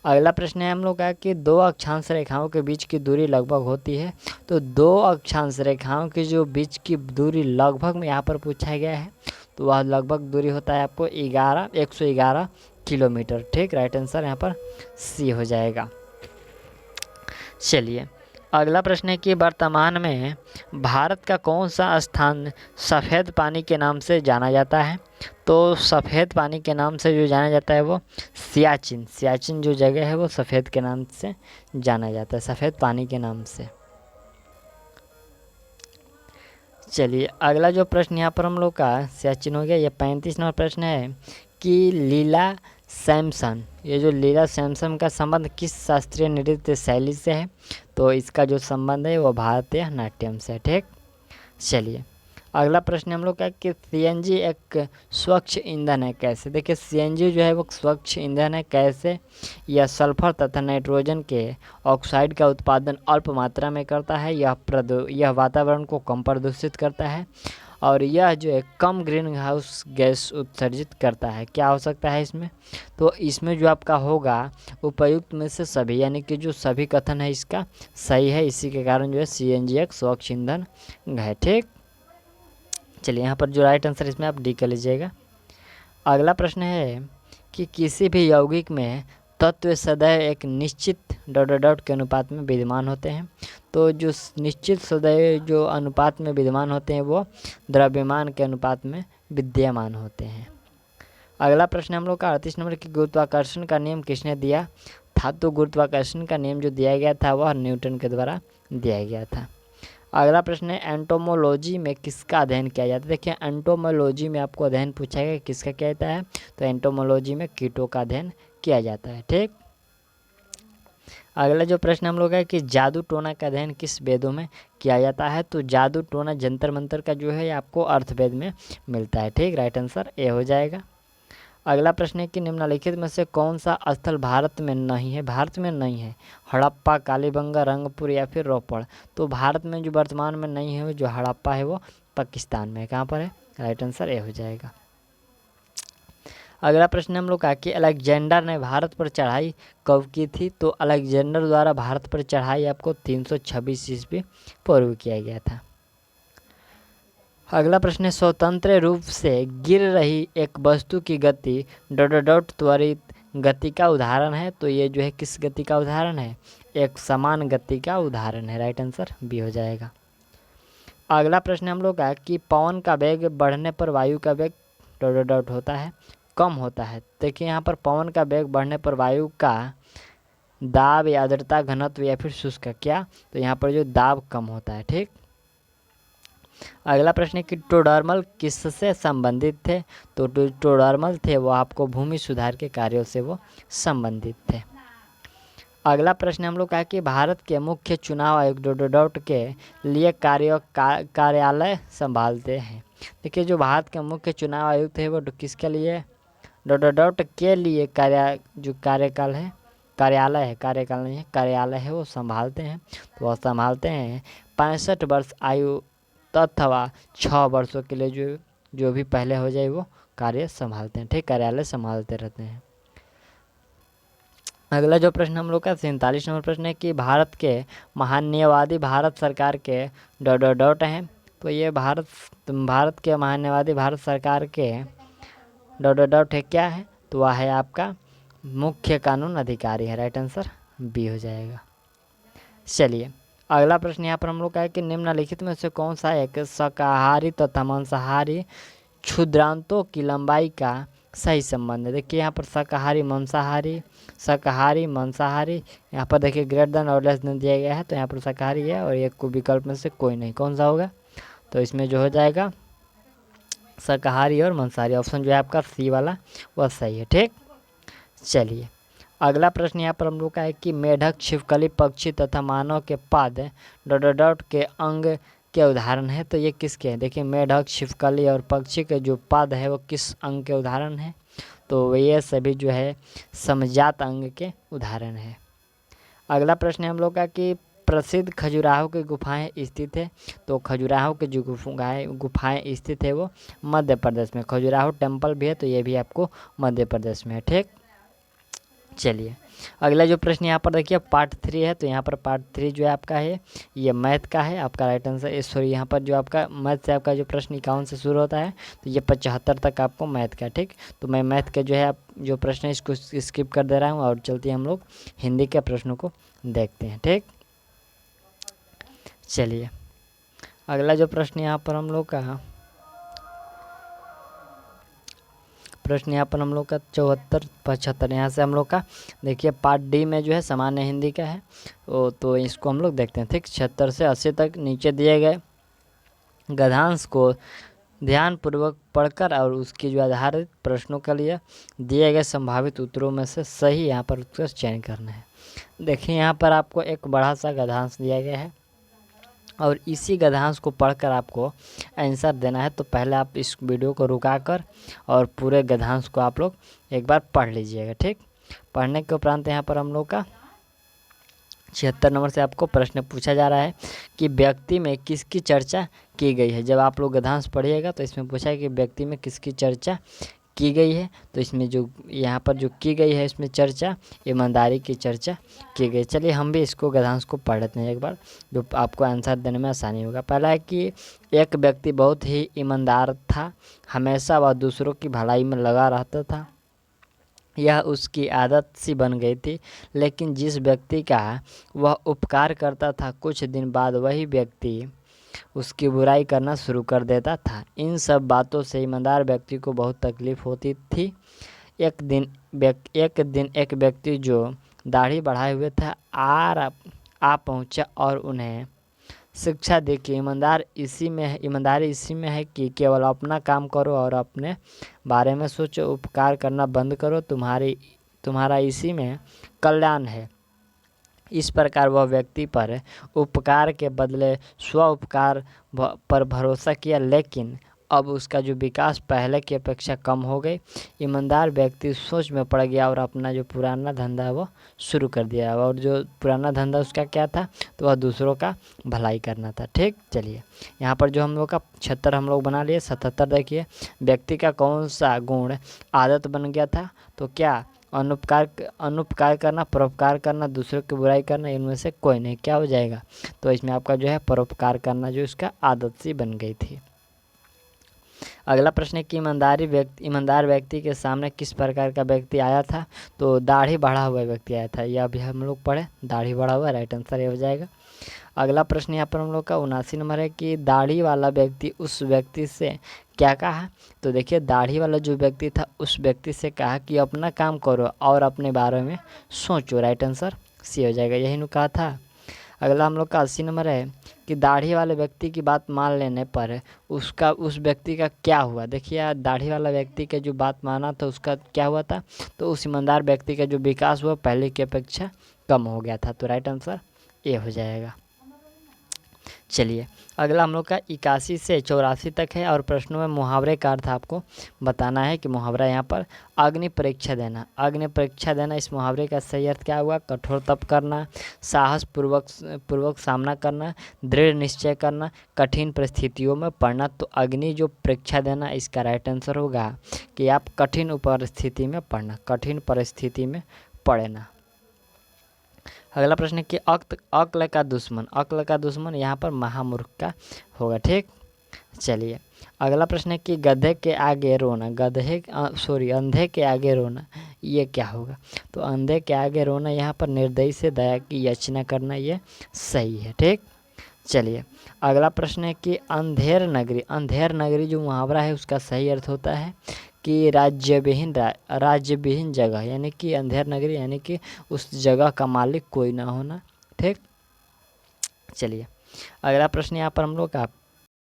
अगला प्रश्न है हम लोग का कि दो अक्षांश रेखाओं के बीच की दूरी लगभग होती है। तो दो अक्षांश रेखाओं के जो बीच की दूरी लगभग में यहाँ पर पूछा गया है, तो वह लगभग दूरी होता है आपको 111 किलोमीटर। ठीक, राइट आंसर यहाँ पर सी हो जाएगा। चलिए अगला प्रश्न है कि वर्तमान में भारत का कौन सा स्थान सफ़ेद पानी के नाम से जाना जाता है? तो सफ़ेद पानी के नाम से जो जाना जाता है वो सियाचिन, सियाचिन जो जगह है वो सफ़ेद के नाम से जाना जाता है, सफ़ेद पानी के नाम से। चलिए अगला जो प्रश्न यहाँ पर हम लोग का सियाचिन हो गया। ये 35 नंबर प्रश्न है कि लीला सैमसन, ये जो लीला सैमसन का संबंध किस शास्त्रीय नृत्य शैली से है? तो इसका जो संबंध है वो भारतीय नाट्यम से। ठीक, चलिए अगला प्रश्न हम लोग का कि सीएनजी एक स्वच्छ ईंधन है कैसे? देखिए सीएनजी जो है वो स्वच्छ ईंधन है कैसे? यह सल्फर तथा नाइट्रोजन के ऑक्साइड का उत्पादन अल्प मात्रा में करता है। यह वातावरण को कम प्रदूषित करता है और यह जो है कम ग्रीन हाउस गैस उत्सर्जित करता है। क्या हो सकता है इसमें? तो इसमें जो आपका होगा उपयुक्त में से सभी, यानी कि जो सभी कथन है इसका सही है। इसी के कारण जो है सीएनजी एक स्वच्छ ईंधन है। ठीक, चलिए यहाँ पर जो राइट आंसर इसमें आप डी कर लीजिएगा। अगला प्रश्न है कि किसी भी यौगिक में तत्व सदैव एक निश्चित डॉट के अनुपात में विद्यमान होते हैं। तो जो निश्चित सदैव जो अनुपात में विद्यमान होते हैं वो द्रव्यमान के अनुपात में विद्यमान होते हैं। अगला प्रश्न हम लोग का 38 नंबर की गुरुत्वाकर्षण का नियम किसने दिया था? तो गुरुत्वाकर्षण का नियम जो दिया गया था वह न्यूटन के द्वारा दिया गया था। अगला प्रश्न है एंटोमोलॉजी में किसका अध्ययन किया जाता है? देखिए एंटोमोलॉजी में आपको अध्ययन पूछा गया किसका किया जाता है? तो एंटोमोलॉजी में कीटों का अध्ययन किया जाता है। ठीक, अगला जो प्रश्न हम लोग है कि जादू टोना का अध्ययन किस वेदों में किया जाता है? तो जादू टोना जंतर मंतर का जो है आपको अर्थवेद में मिलता है। ठीक, राइट आंसर ए हो जाएगा। अगला प्रश्न है कि निम्नलिखित में से कौन सा स्थल भारत में नहीं है? भारत में नहीं है हड़प्पा, कालीबंगा, रंगपुर या फिर रोपड़। तो भारत में जो वर्तमान में नहीं है जो हड़प्पा है वो पाकिस्तान में। कहाँ पर है? राइट आंसर ए हो जाएगा। अगला प्रश्न हम लोग का कि अलेक्जेंडर ने भारत पर चढ़ाई कब की थी? तो अलेक्जेंडर द्वारा भारत पर चढ़ाई आपको 326 ईस्वी पूर्व किया गया था। अगला प्रश्न है स्वतंत्र रूप से गिर रही एक वस्तु की गति डॉट त्वरित गति का उदाहरण है। तो ये जो है किस गति का उदाहरण है? एक समान गति का उदाहरण है। राइट आंसर बी हो जाएगा। अगला प्रश्न हम लोग का कि पवन का वेग बढ़ने पर वायु का वेग डॉट होता है कम होता है। देखिए यहाँ पर पवन का वेग बढ़ने पर वायु का दाब या आर्द्रता घनत्व या फिर शुष्क क्या? तो यहाँ पर जो दाब कम होता है। ठीक, अगला प्रश्न है कि टोडरमल किससे संबंधित थे? तो टोडरमल थे वो आपको भूमि सुधार के कार्यों से वो संबंधित थे। अगला प्रश्न हम लोग का कि भारत के मुख्य चुनाव आयुक्त डॉट के लिए कार्यालय संभालते हैं। देखिए जो भारत के मुख्य चुनाव आयुक्त है वो किसके लिए डॉट के लिए कार्यालय है, कार्यकाल नहीं है, कार्यालय है वो संभालते हैं। तो वह संभालते हैं 65 वर्ष आयु अथवा 6 वर्षों के लिए जो भी पहले हो जाए वो कार्य संभालते हैं। ठीक, कार्यालय संभालते रहते हैं। अगला जो प्रश्न हम लोग का 47 नंबर प्रश्न है कि भारत के महान्यवादी भारत सरकार के डॉट डॉट डॉट हैं। तो ये भारत के महान्यवादी भारत सरकार के डॉट डॉट डॉट है, क्या है? तो वह है आपका मुख्य कानून अधिकारी है। राइट आंसर बी हो जाएगा। चलिए अगला प्रश्न यहाँ पर हम लोग का है कि निम्नलिखित में से कौन सा एक शाकाहारी तथा मांसाहारी क्षुद्रांतों की लंबाई का सही संबंध है? देखिए यहाँ पर शाकाहारी मांसाहारी, यहाँ पर देखिए ग्रेटर देन और लेस देन दिया गया है, तो यहाँ पर शाकाहारी है और एक को विकल्प में से कोई नहीं, कौन सा होगा? तो इसमें जो हो जाएगा शाकाहारी और मांसाहारी, ऑप्शन जो है आपका सी वाला वह सही है। ठीक, चलिए अगला प्रश्न यहाँ पर हम लोग का है कि मेढक, छिपकली, पक्षी तथा मानव के पाद डॉट डॉट डॉट के अंग के उदाहरण है। तो ये किसके हैं? देखिए मेढक, छिपकली और पक्षी के जो पाद है वो किस अंग के उदाहरण है? तो ये सभी जो है समजात अंग के उदाहरण है। अगला प्रश्न है हम लोग का कि प्रसिद्ध खजुराहो की गुफाएं स्थित है। तो खजुराहो की जो गुफाएं स्थित है वो मध्य प्रदेश में, खजुराहो टेम्पल भी है, तो ये भी आपको मध्य प्रदेश में है। ठीक, चलिए अगला जो प्रश्न यहाँ पर देखिए पार्ट 3 है। तो यहाँ पर पार्ट 3 जो है आपका है ये मैथ का है। आपका राइट आंसर सॉरी यहाँ पर जो आपका मैथ से आपका जो प्रश्न 51 से शुरू होता है तो ये 75 तक आपको मैथ का। ठीक, तो मैं मैथ के जो है आप जो प्रश्न है इसको स्किप कर दे रहा हूँ और चलते हैं हम लोग हिंदी के प्रश्नों को देखते हैं। ठीक, चलिए अगला जो प्रश्न यहाँ पर हम लोग का 74 75 यहाँ से हम लोग का देखिए पार्ट डी में जो है सामान्य हिंदी का है। तो इसको हम लोग देखते हैं। ठीक, 76 से 80 तक नीचे दिए गए गद्यांश को ध्यानपूर्वक पढ़कर और उसकी जो आधारित प्रश्नों के लिए दिए गए संभावित उत्तरों में से सही यहाँ पर उत्तर चयन करना है। देखिए यहाँ पर आपको एक बड़ा सा गद्यांश दिया गया है और इसी गद्यांश को पढ़कर आपको आंसर देना है। तो पहले आप इस वीडियो को रुकाकर और पूरे गद्यांश को आप लोग एक बार पढ़ लीजिएगा। ठीक, पढ़ने के उपरांत यहाँ पर हम लोग का 76 नंबर से आपको प्रश्न पूछा जा रहा है कि व्यक्ति में किसकी चर्चा की गई है। जब आप लोग गद्यांश पढ़िएगा तो इसमें पूछा है कि व्यक्ति में किसकी चर्चा की गई है। तो इसमें जो यहाँ पर जो की गई है इसमें चर्चा ईमानदारी की चर्चा की गई। चलिए हम भी इसको गद्यांश को पढ़ लेते हैं एक बार, जो आपको आंसर देने में आसानी होगा। पहला है कि एक व्यक्ति बहुत ही ईमानदार था, हमेशा वह दूसरों की भलाई में लगा रहता था, यह उसकी आदत सी बन गई थी। लेकिन जिस व्यक्ति का वह उपकार करता था कुछ दिन बाद वही व्यक्ति उसकी बुराई करना शुरू कर देता था। इन सब बातों से ईमानदार व्यक्ति को बहुत तकलीफ होती थी। एक दिन एक व्यक्ति जो दाढ़ी बढ़ाए हुए था आ पहुंचा और उन्हें शिक्षा दी कि ईमानदारी इसी में है कि केवल अपना काम करो और अपने बारे में सोचो, उपकार करना बंद करो, तुम्हारा इसी में कल्याण है। इस प्रकार वह व्यक्ति पर उपकार के बदले स्व उपकार पर भरोसा किया, लेकिन अब उसका जो विकास पहले की अपेक्षा कम हो गई। ईमानदार व्यक्ति सोच में पड़ गया और अपना जो पुराना धंधा है वो शुरू कर दिया। और जो पुराना धंधा उसका क्या था? तो वह दूसरों का भलाई करना था। ठीक, चलिए यहाँ पर जो हम लोग का 76 हम लोग बना लिए। 77 देखिए, व्यक्ति का कौन सा गुण आदत बन गया था? तो क्या अनुपकार करना, परोपकार करना, दूसरों की बुराई करना, इनमें से कोई नहीं। क्या हो जाएगा? तो इसमें आपका जो है परोपकार करना जो इसका आदत सी बन गई थी। अगला प्रश्न है कि ईमानदार व्यक्ति के सामने किस प्रकार का व्यक्ति आया था? तो दाढ़ी बढ़ा हुआ व्यक्ति आया था। यह भी हम लोग पढ़े, दाढ़ी बढ़ा हुआ, राइट आंसर ये हो जाएगा। अगला प्रश्न यहाँ पर हम लोग का 79 नंबर है कि दाढ़ी वाला व्यक्ति उस व्यक्ति से क्या कहा? तो देखिए दाढ़ी वाला जो व्यक्ति था उस व्यक्ति से कहा कि अपना काम करो और अपने बारे में सोचो, राइट आंसर सी हो जाएगा, यही नु कहा था। अगला हम लोग का 80 नंबर है कि दाढ़ी वाले व्यक्ति की बात मान लेने पर उस व्यक्ति का क्या हुआ? देखिए दाढ़ी वाला व्यक्ति के जो बात माना था उसका क्या हुआ था? तो उस ईमानदार व्यक्ति का जो विकास हुआ पहले की अपेक्षा कम हो गया था। तो राइट आंसर ये हो जाएगा। चलिए अगला हम लोग का 81 से 84 तक है और प्रश्नों में मुहावरे का अर्थ आपको बताना है कि मुहावरा यहाँ पर अग्नि परीक्षा देना। इस मुहावरे का सही अर्थ क्या हुआ? कठोर तप करना, साहस पूर्वक सामना करना, दृढ़ निश्चय करना, कठिन परिस्थितियों में पड़ना। तो अग्नि जो परीक्षा देना इसका राइट आंसर होगा कि आप कठिन परिस्थिति में पड़ना, कठिन परिस्थिति में पड़ना। अगला प्रश्न है कि अक्ल का दुश्मन, अक्ल का दुश्मन यहाँ पर महामूर्ख का होगा। ठीक, चलिए अगला प्रश्न है कि गधे के आगे रोना, अंधे के आगे रोना, ये क्या होगा? तो अंधे के आगे रोना यहाँ पर निर्दयी से दया की याचना करना, ये सही है। ठीक, चलिए अगला प्रश्न है कि अंधेर नगरी जो मुहावरा है उसका सही अर्थ होता है कि राज्यविहीन जगह, यानी कि अंधेर नगरी यानी कि उस जगह का मालिक कोई ना होना। ठीक, चलिए अगला प्रश्न यहाँ पर हम लोग का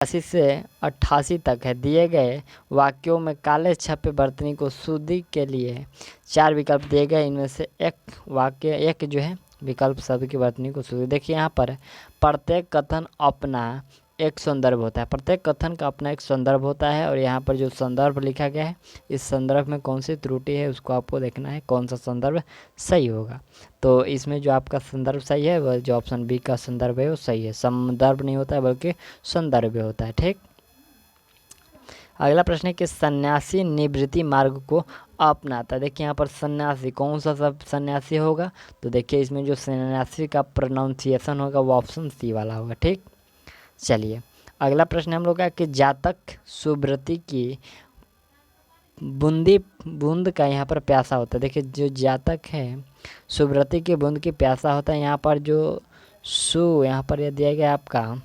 80 से 88 तक है। दिए गए वाक्यों में काले छपे बर्तनी को शुद्धि के लिए 4 विकल्प दिए गए, इनमें से एक जो है विकल्प शब्द की वर्तनी को शुद्धि। देखिए यहाँ पर प्रत्येक कथन अपना एक संदर्भ होता है, प्रत्येक कथन का अपना एक संदर्भ होता है, और यहाँ पर जो संदर्भ लिखा गया है इस संदर्भ में कौन सी त्रुटि है उसको आपको देखना है, कौन सा संदर्भ सही होगा। तो इसमें जो आपका संदर्भ सही है वह जो ऑप्शन बी का संदर्भ है वो सही है। संदर्भ नहीं होता है बल्कि संदर्भ होता है। ठीक, अगला प्रश्न है कि सन्यासी निवृत्ति मार्ग को अपनाता। देखिए यहाँ पर सन्यासी कौन सा सब सन्यासी होगा? तो देखिए इसमें जो सन्यासी का प्रोनाउंसिएशन होगा वो ऑप्शन सी वाला होगा। ठीक, चलिए अगला प्रश्न हम लोग का कि जातक सुब्रती की बूंद का यहाँ पर प्यासा होता है। देखिए जो जातक है सुब्रती की बूंद की प्यासा होता है, यहाँ पर जो यहाँ पर यह दिया गया आपका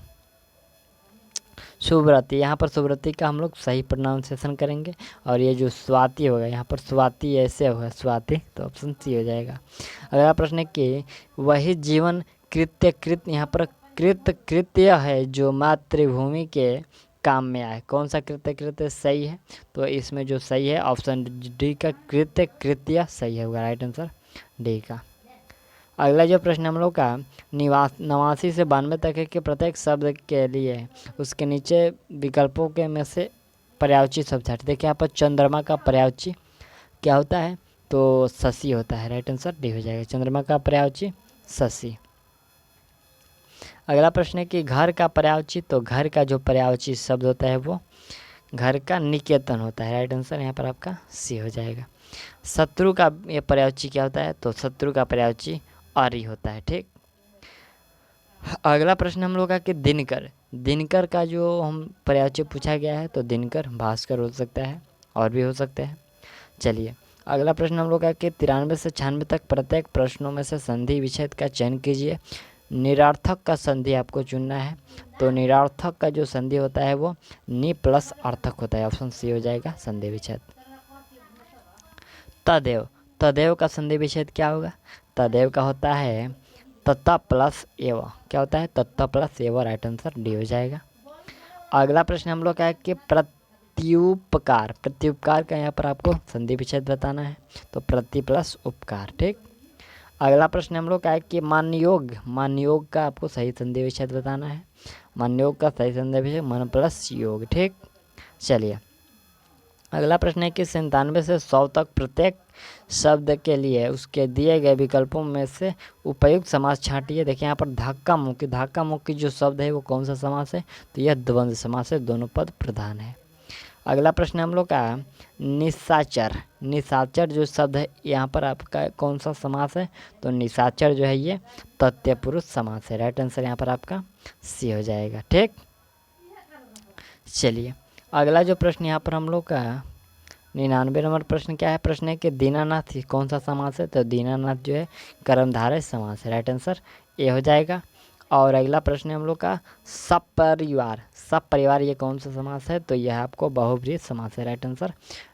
सुब्रती, यहाँ पर सुब्रती का हम लोग सही प्रोनाउंसिएशन करेंगे, और ये जो स्वाति होगा यहाँ पर स्वाति ऐसे होगा स्वाति, तो ऑप्शन सी हो जाएगा। अगला प्रश्न है कि वही जीवन यहाँ पर कृत्य है जो मातृभूमि के काम में आए। कौन सा कृत्य सही है? तो इसमें जो सही है ऑप्शन डी का कृत्य सही होगा, राइट आंसर डी का। अगला जो प्रश्न हम लोग का 89 से 92 तक है कि प्रत्येक शब्द के लिए उसके नीचे विकल्पों के में से पर्यायवाची शब्द हटे। देखिए यहाँ पर चंद्रमा का पर्यायवाची क्या होता है? तो शशि होता है, राइट आंसर डी हो जाएगा। चंद्रमा का पर्यायवाची शशि। अगला प्रश्न है कि घर का पर्यायवाची, तो घर का जो पर्यायवाची शब्द होता है वो घर का निकेतन होता है, राइट आंसर यहाँ पर आपका सी हो जाएगा। शत्रु का ये पर्यायवाची क्या होता है? तो शत्रु का पर्यायवाची आरी होता है। ठीक, अगला प्रश्न हम लोग का कि दिनकर का जो हम पर्यायवाची पूछा गया है, तो दिनकर भास्कर हो सकता है और भी हो सकते हैं। चलिए अगला प्रश्न हम लोग का कि 93 से 96 तक प्रत्येक प्रश्नों में से संधि विच्छेद का चयन कीजिए। निरार्थक का संधि आपको चुनना है, तो निरार्थक का जो संधि होता है वो नि प्लस अर्थक होता है, ऑप्शन सी हो जाएगा संधि विच्छेद। तदेव का संधि विच्छेद क्या होगा? तदेव का होता है तत्ता प्लस एव, क्या होता है? तत्ता प्लस एव, राइट आंसर डी हो जाएगा। अगला प्रश्न हम लोग का है कि प्रत्युपकार का यहाँ पर आपको संधि विच्छेद बताना है, तो प्रति प्लस उपकार। ठीक, अगला प्रश्न हम लोग का है कि मानयोग का आपको सही संधि विच्छेद बताना है। मानयोग का सही संधि विच्छेद मन प्लस योग। ठीक, चलिए अगला प्रश्न है कि 97 से 100 तक प्रत्येक शब्द के लिए उसके दिए गए विकल्पों में से उपयुक्त समास छांटिए। देखिए यहाँ पर धक्का मुक्की जो शब्द है वो कौन सा समास है? तो यह द्वंद्व समास है, दोनों पद प्रधान है। अगला प्रश्न हम लोग का निशाचर जो शब्द है यहाँ पर आपका कौन सा समास है? तो निशाचर जो है ये तृतीय पुरुष समास है, राइट आंसर यहाँ पर आपका सी हो जाएगा। ठीक, चलिए अगला जो प्रश्न यहाँ पर हम लोग का 99 नंबर प्रश्न क्या है? प्रश्न है कि दीनानाथ कौन सा समास है? तो दीनानाथ जो है कर्मधारय समास है, राइट आंसर ए हो जाएगा। और अगला प्रश्न है हम लोग का सपरिवार ये कौन सा समास है? तो यह आपको बहुब्रीहि समास है, राइट आंसर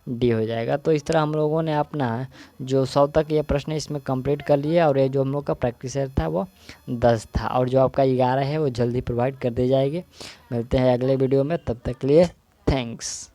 डी हो जाएगा। तो इस तरह हम लोगों ने अपना जो 100 तक ये प्रश्न इसमें कंप्लीट कर लिया, और ये जो हम लोग का प्रैक्टिस था वो 10 था, और जो आपका 11 है वो जल्दी प्रोवाइड कर दी जाएगी। मिलते हैं अगले वीडियो में, तब तक के लिए थैंक्स।